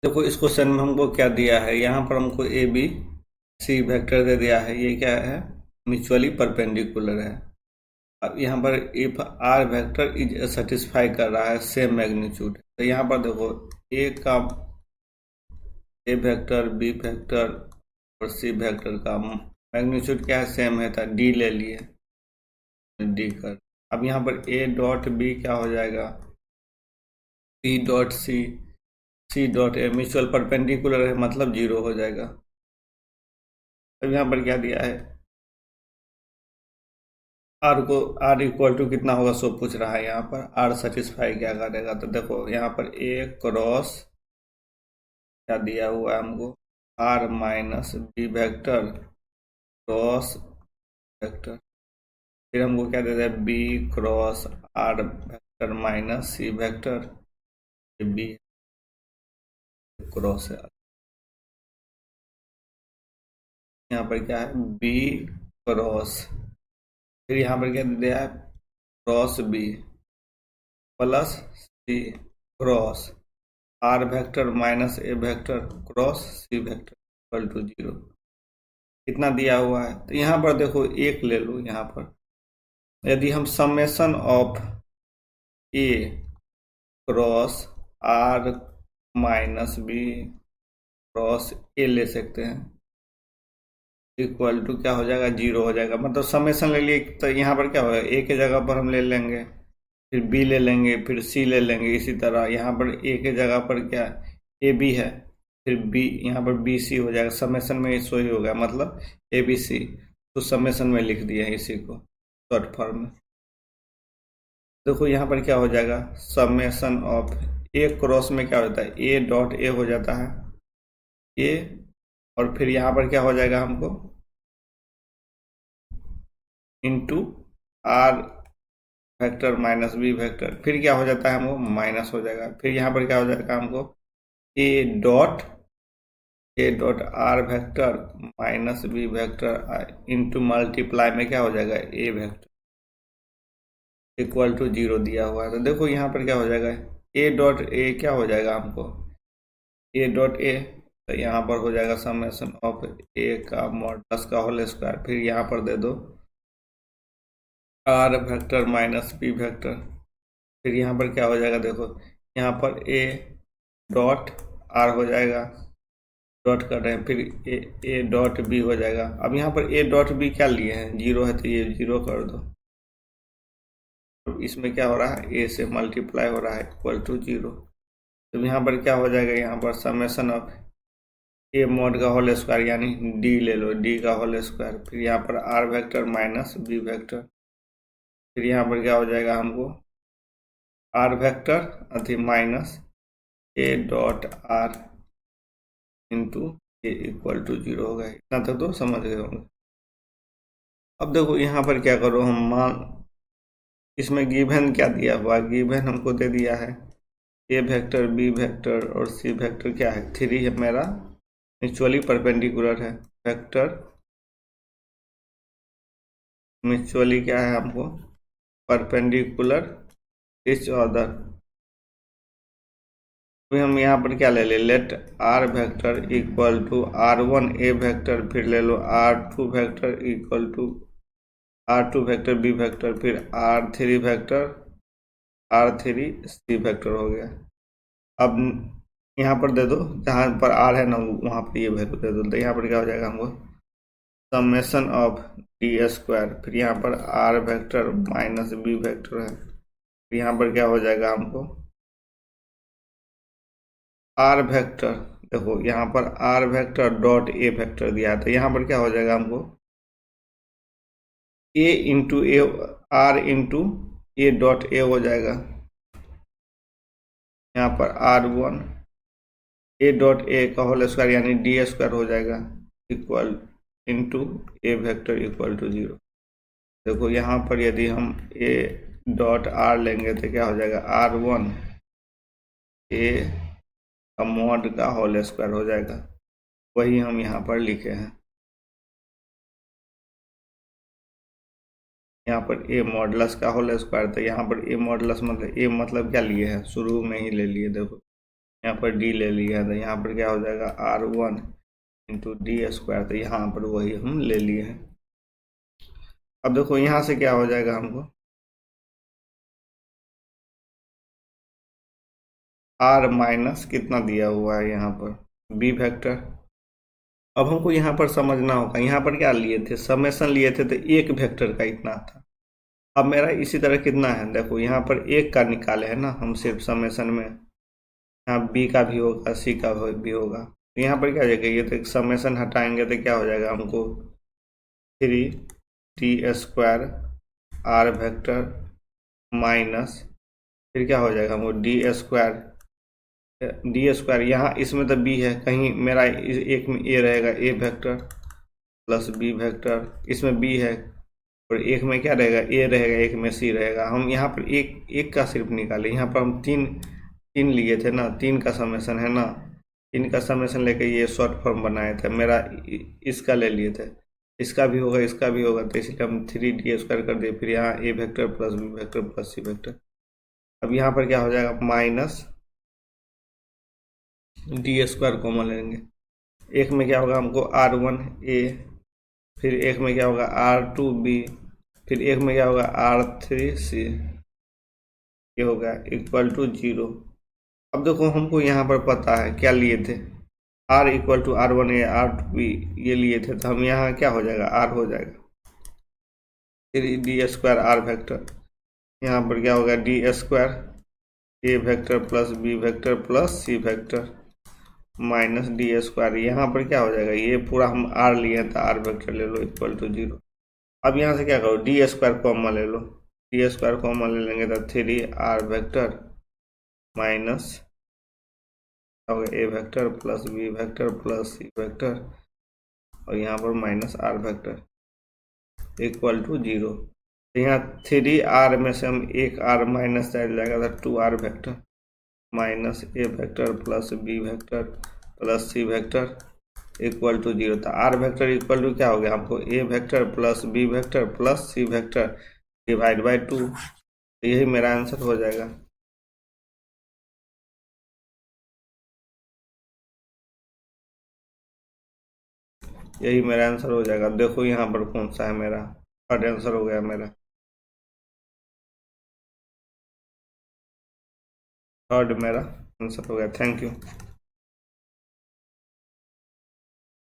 देखो इस क्वेश्चन में हमको क्या दिया है, यहाँ पर हमको ए बी सी वेक्टर दे दिया है। ये क्या है, म्यूचुअली परपेंडिकुलर है। अब यहाँ पर if R vector is satisfy कर रहा है सेम मैग्नीट्यूड, तो यहाँ पर देखो ए का ए वेक्टर बी वेक्टर और सी वेक्टर का मैग्नीट्यूड क्या है, सेम है, था डी ले लिए, डी कर। अब यहाँ पर ए डॉट बी क्या हो जाएगा, B dot C, C dot A, mutual perpendicular है मतलब जीरो हो जाएगा। अब यहाँ पर क्या दिया है, आर को, आर इक्वल टू कितना होगा सो पूछ रहा है। यहाँ पर आर सेटिस्फाई क्या करेगा, तो देखो यहाँ पर ए क्रॉस क्या दिया हुआ है हमको, R minus B vector cross vector, फिर हमको क्या देता है, B cross R vector minus C vector, B cross है। यहाँ पर क्या है, बी क्रॉस, फिर यहाँ पर क्या दिया है, cross B plus C cross R vector minus A vector cross C vector equal to zero. कितना दिया हुआ है, तो यहाँ पर देखो एक ले लो। यहाँ पर यदि हम summation of A cross R minus B cross A ले सकते हैं, इक्वल टू क्या हो जाएगा, जीरो हो जाएगा। मतलब समेशन ले लिए तो यहाँ पर क्या होगा, ए के जगह पर हम ले लेंगे, फिर बी ले लेंगे, फिर सी ले लेंगे। इसी तरह यहाँ पर ए के जगह पर क्या ए बी है, फिर बी, यहाँ पर बी सी हो जाएगा। समेशन में इसो ही होगा, मतलब ए बी सी, तो समेशन में लिख दिया है इसी को शॉर्ट फॉर्म में। देखो यहाँ पर क्या हो जाएगा, समेशन ऑफ ए क्रॉस में क्या होता है, ए डॉट ए हो जाता है ए, और फिर यहाँ पर क्या हो जाएगा हमको, into R vector minus B vector, फिर क्या हो जाता है हमको, माइनस हो जाएगा। फिर यहाँ पर क्या हो जाएगा हमको, A dot R vector minus B vector into multiply में क्या हो जाएगा, A vector equal to zero दिया हुआ है। तो देखो यहाँ पर क्या हो जाएगा, ए डॉट ए क्या हो जाएगा हमको, ए डॉट ए, तो यहाँ पर हो जाएगा समेशन ऑफ ए का मॉडुलस का होल स्क्वायर, फिर यहाँ पर दे दो R vector minus B vector, फिर यहाँ पर क्या हो जाएगा, देखो यहाँ पर ए डॉट आर हो जाएगा, डॉट कर रहे हैं, फिर ए डॉट बी हो जाएगा। अब यहाँ पर ए डॉट बी क्या लिए हैं, जीरो है, तो ये जीरो कर दो। इसमें क्या हो रहा है, ए से मल्टीप्लाई हो रहा है इक्वल टू जीरो। तो यहाँ पर क्या हो जाएगा, यहाँ पर समेशन ऑफ ए मॉड का होल स्क्वायर यानी डी ले लो, डी का होल स्क्वायर, फिर यहाँ पर are vector minus B vector, फिर यहाँ पर क्या हो जाएगा हमको, आर वेक्टर अथी minus A dot R into A equal to zero हो गया। इतना तक तो समझ गए होंगे। अब देखो यहाँ पर क्या करो, हम मान, इसमें गिवन क्या दिया हुआ, गिवन हमको दे दिया है ए वेक्टर बी वेक्टर और सी वेक्टर क्या है, थ्री है मेरा, म्यूचुअली परपेंडिकुलर है वेक्टर, म्यूचुअली क्या है हमको, परपेंडिकुलर इच अदर। तो हम यहाँ पर क्या ले ले, let r vector equal to r one a vector, फिर ले लो r two vector equal to r two vector b vector, फिर r three vector r three c vector हो गया। अब यहाँ पर दे दो, जहाँ पर आर है ना वहाँ पर ये वैल्यू दे दो, तो यहाँ पर क्या हो जाएगा हमको, समेशन ऑफ डी स्क्वायर, फिर यहाँ पर are vector minus B vector है, फिर यहाँ पर क्या हो जाएगा हमको, आर वेक्टर, देखो यहाँ पर are vector dot a vector दिया है, तो यहाँ पर क्या हो जाएगा हमको, a into a, r into a dot a हो जाएगा, यहाँ पर r one a dot a का होल स्क्वायर यानी डी स्क्वायर हो जाएगा equal into a vector equal to zero. देखो यहाँ पर यदि हम ए डॉट आर लेंगे तो क्या हो जाएगा, आर वन ए का मॉड का होल स्क्वायर हो जाएगा, वही हम यहाँ पर लिखे हैं। यहाँ पर ए मॉडुलस का होल स्क्वायर, तो यहाँ पर ए मॉडुलस मतलब ए मतलब क्या लिए हैं, शुरू में ही ले लिए। देखो यहाँ पर डी ले लिया है, तो यहाँ पर क्या हो जाएगा R1 इंटू डी स्क्वायर, तो यहाँ पर वही हम ले लिए हैं। अब देखो यहाँ से क्या हो जाएगा हमको, R माइनस कितना दिया हुआ है यहाँ पर बी वेक्टर। अब हमको यहाँ पर समझना होगा, यहाँ पर क्या लिए थे, समेशन लिए थे, तो एक वेक्टर का इतना था। अब मेरा इसी तरह कितना है, देखो यहाँ पर एक का निकाले है ना हम सिर्फ समेशन में, यहाँ बी का भी होगा सी का भी होगा, तो यहाँ पर क्या हो जाएगा, ये तो एक समेशन हटाएंगे तो क्या हो जाएगा हमको 3 t² r वेक्टर माइनस फिर क्या हो जाएगा हमको डी स्क्वायर यहाँ इसमें तो बी है, कहीं मेरा एक में ए रहेगा ए वेक्टर प्लस बी वेक्टर, इसमें बी है और एक में क्या रहेगा ए रहेगा, एक में सी रहेगा। हम यहाँ पर एक एक का सिर्फ निकाले, यहाँ पर हम तीन तीन लिए थे ना, तीन का समेशन है ना, तीन का समेशन लेके ये शॉर्ट फॉर्म बनाए थे, मेरा इसका ले लिए थे, इसका भी होगा इसका भी होगा, तो इसलिए हम 3d² कर दिए, फिर यहाँ a vector plus B vector plus C vector. अब यहाँ पर क्या हो जाएगा माइनस d² कॉमन लेंगे, एक में क्या होगा हमको R1 ए, फिर एक में क्या होगा R2 बी, फिर एक में क्या होगा R3 सी, ये होगा इक्वल टू 0। अब देखो हमको यहाँ पर पता है क्या लिए थे, R equal to R1 A R2 B ये लिए थे, तो हम यहाँ क्या हो जाएगा R हो जाएगा, फिर d² r वेक्टर, यहाँ पर क्या होगा d² a vector plus B vector plus C vector minus d², यहाँ पर क्या हो जाएगा, ये पूरा हम r लिए तो r वेक्टर ले लो इक्वल टू 0। अब यहाँ से क्या करो d² कॉमन ले लो, d² कॉमन ले लेंगे तो 3r वेक्टर माइनस होगा a vector plus B vector plus C vector और यहाँ पर minus r vector equal to 0। तो यहाँ 3r में से हम एक r माइनस जाएगा तो 2r vector minus A vector plus B vector plus C vector equal to 0। तो r वेक्टर इक्वल टू क्या हो गया हमको a vector plus B vector plus C vector divide by 2, तो यही मेरा आंसर हो जाएगा। यही मेरा आंसर हो जाएगा। देखो यहाँ पर कौन सा है मेरा, थर्ड आंसर हो गया मेरा, थर्ड मेरा आंसर हो गया। Thank you.